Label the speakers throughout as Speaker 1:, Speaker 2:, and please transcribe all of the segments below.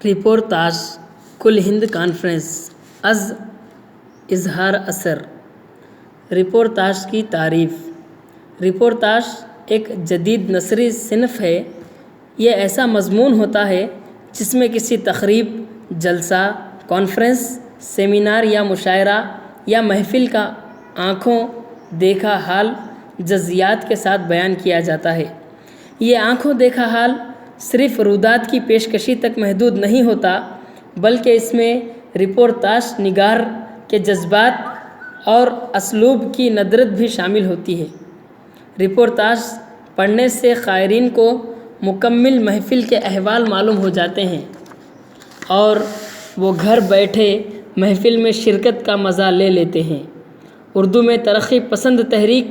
Speaker 1: رپورتاژ کل ہند کانفرنس از اظہار اثر۔ رپورتاژ کی تعریف۔ رپورتاژ ایک جدید نثری صنف ہے۔ یہ ایسا مضمون ہوتا ہے جس میں کسی تقریب، جلسہ، کانفرنس، سیمینار یا مشاعرہ یا محفل کا آنکھوں دیکھا حال جزیات کے ساتھ بیان کیا جاتا ہے۔ یہ آنکھوں دیکھا حال صرف رودات کی پیشکشی تک محدود نہیں ہوتا، بلکہ اس میں رپورتاژ نگار کے جذبات اور اسلوب کی ندرت بھی شامل ہوتی ہے۔ رپورتاژ پڑھنے سے قارئین کو مکمل محفل کے احوال معلوم ہو جاتے ہیں اور وہ گھر بیٹھے محفل میں شرکت کا مزہ لے لیتے ہیں۔ اردو میں ترقی پسند تحریک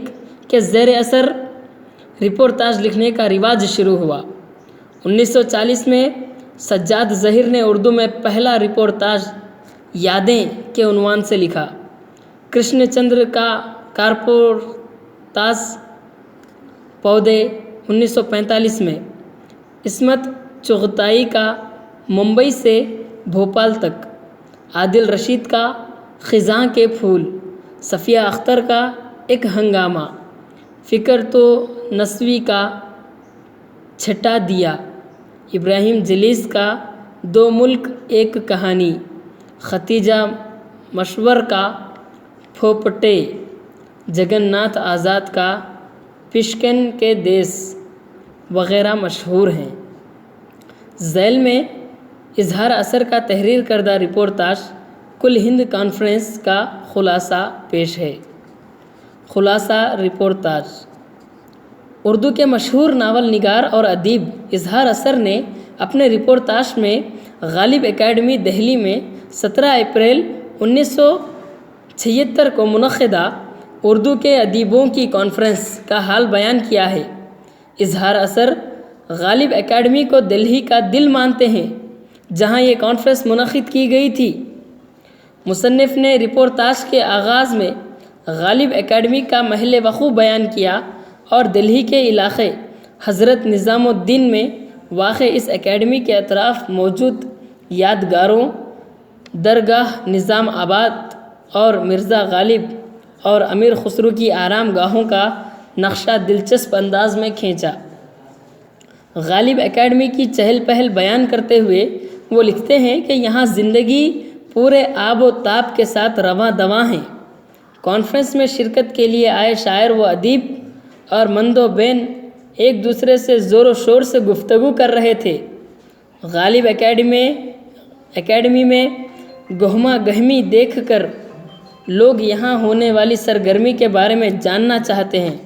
Speaker 1: کے زیر اثر رپورتاژ لکھنے کا رواج شروع ہوا۔ 1940 میں سجاد ظہیر نے اردو میں پہلا رپورتاژ یادیں کے عنوان سے لکھا۔ کرشن چندر کا کارپورتاژ پودے 1945 میں، عصمت چغتائی کا ممبئی سے بھوپال تک، عادل رشید کا خزاں کے پھول، صفیہ اختر کا ایک ہنگامہ، فکر تو نسوی کا چھٹا دیا، ابراہیم جلیس کا دو ملک ایک کہانی، ختیجہ مشور کا پھوپٹے، جگن ناتھ آزاد کا پشکن کے دیس وغیرہ مشہور ہیں۔ ذیل میں اظہار اثر کا تحریر کردہ رپورتاژ کل ہند کانفرنس کا خلاصہ پیش ہے۔ خلاصہ رپورتاژ۔ اردو کے مشہور ناول نگار اور ادیب اظہار اثر نے اپنے رپورتاژ میں غالب اکیڈمی دہلی میں 17 اپریل 1976 کو منعقدہ اردو کے ادیبوں کی کانفرنس کا حال بیان کیا ہے۔ اظہار اثر غالب اکیڈمی کو دہلی کا دل مانتے ہیں، جہاں یہ کانفرنس منعقد کی گئی تھی۔ مصنف نے رپورتاژ کے آغاز میں غالب اکیڈمی کا محل وقوع بیان کیا اور دہلی کے علاقے حضرت نظام الدین میں واقع اس اکیڈمی کے اطراف موجود یادگاروں، درگاہ نظام آباد اور مرزا غالب اور امیر خسرو کی آرام گاہوں کا نقشہ دلچسپ انداز میں کھینچا۔ غالب اکیڈمی کی چہل پہل بیان کرتے ہوئے وہ لکھتے ہیں کہ یہاں زندگی پورے آب و تاب کے ساتھ رواں دواں ہیں۔ کانفرنس میں شرکت کے لیے آئے شاعر و ادیب اور مند و بین ایک دوسرے سے زور و شور سے گفتگو کر رہے تھے۔ غالب اکیڈمی میں گہما گہمی دیکھ کر لوگ یہاں ہونے والی سرگرمی کے بارے میں جاننا چاہتے ہیں۔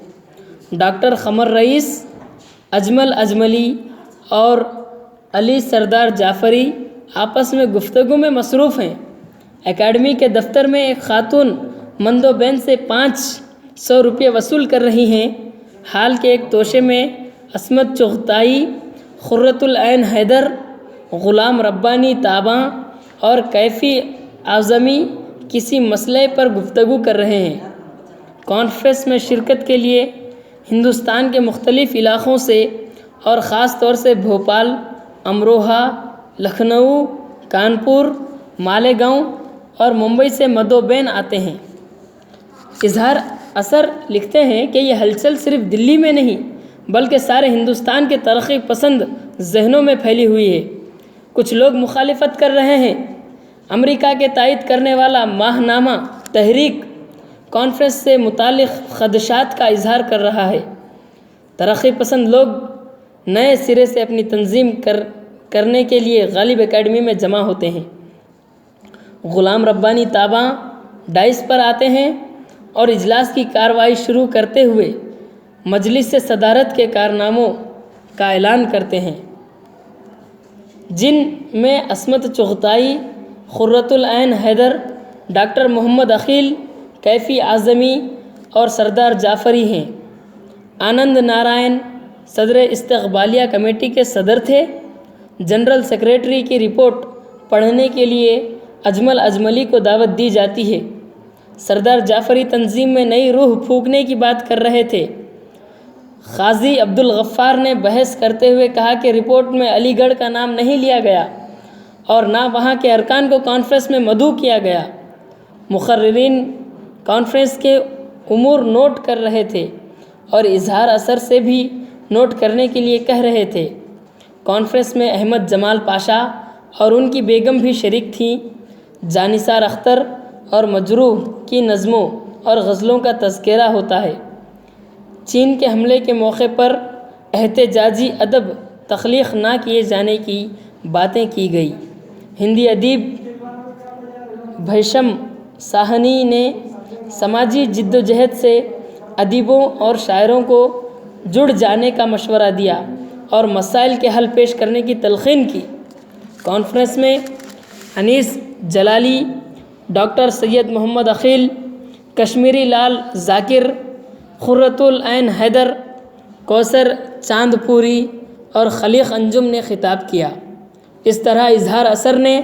Speaker 1: ڈاکٹر قمر رئیس، اجمل اجملی اور علی سردار جعفری آپس میں گفتگو میں مصروف ہیں۔ اکیڈمی کے دفتر میں ایک خاتون مند و بین سے 500 روپے وصول کر رہی ہیں۔ حال کے ایک توشے میں عصمت چغتائی، قرۃ العین حیدر، غلام ربانی تاباں اور کیفی اعظمی کسی مسئلے پر گفتگو کر رہے ہیں۔ کانفرنس میں شرکت کے لیے ہندوستان کے مختلف علاقوں سے اور خاص طور سے بھوپال، امروہہ، لکھنؤ، کانپور، مالیگاؤں اور ممبئی سے مد و بین آتے ہیں۔ اظہار اثر لکھتے ہیں کہ یہ ہلچل صرف دلی میں نہیں بلکہ سارے ہندوستان کے ترقی پسند ذہنوں میں پھیلی ہوئی ہے۔ کچھ لوگ مخالفت کر رہے ہیں۔ امریکہ کے تائید کرنے والا ماہنامہ تحریک کانفرنس سے متعلق خدشات کا اظہار کر رہا ہے۔ ترقی پسند لوگ نئے سرے سے اپنی تنظیم کرنے کے لیے غالب اکیڈمی میں جمع ہوتے ہیں۔ غلام ربانی تاباں ڈائس پر آتے ہیں اور اجلاس کی کارروائی شروع کرتے ہوئے مجلس سے صدارت کے کارناموں کا اعلان کرتے ہیں، جن میں عصمت چغتائی، قرۃ العین حیدر، ڈاکٹر محمد عقیل، کیفی اعظمی اور سردار جعفری ہیں۔ آنند نارائن صدر استقبالیہ کمیٹی کے صدر تھے۔ جنرل سیکریٹری کی رپورٹ پڑھنے کے لیے اجمل اجملی کو دعوت دی جاتی ہے۔ سردار جعفری تنظیم میں نئی روح پھونکنے کی بات کر رہے تھے۔ قاضی عبدالغفار نے بحث کرتے ہوئے کہا کہ رپورٹ میں علی گڑھ کا نام نہیں لیا گیا اور نہ وہاں کے ارکان کو کانفرنس میں مدعو کیا گیا۔ مقررین کانفرنس کے امور نوٹ کر رہے تھے اور اظہار اثر سے بھی نوٹ کرنے کے لیے کہہ رہے تھے۔ کانفرنس میں احمد جمال پاشا اور ان کی بیگم بھی شریک تھیں۔ جانثار اختر اور مجروح کی نظموں اور غزلوں کا تذکرہ ہوتا ہے۔ چین کے حملے کے موقع پر احتجاجی ادب تخلیق نہ کیے جانے کی باتیں کی گئی۔ ہندی ادیب بھیشم ساہنی نے سماجی جدوجہد سے ادیبوں اور شاعروں کو جڑ جانے کا مشورہ دیا اور مسائل کے حل پیش کرنے کی تلقین کی۔ کانفرنس میں انیس جلالی، ڈاکٹر سید محمد عقیل، کشمیری لال ذاکر، قرۃ العین حیدر، کوثر چاند پوری اور خلیق انجم نے خطاب کیا۔ اس طرح اظہار اثر نے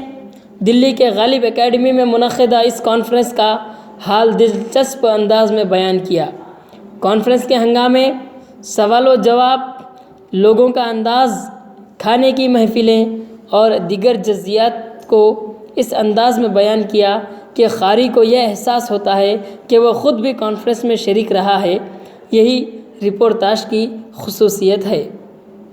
Speaker 1: دلی کے غالب اکیڈمی میں منعقدہ اس کانفرنس کا حال دلچسپ انداز میں بیان کیا۔ کانفرنس کے ہنگامے، سوال و جواب، لوگوں کا انداز، کھانے کی محفلیں اور دیگر جزئیات کو اس انداز میں بیان کیا کہ قاری کو یہ احساس ہوتا ہے کہ وہ خود بھی کانفرنس میں شریک رہا ہے۔ یہی رپورتاج کی خصوصیت ہے۔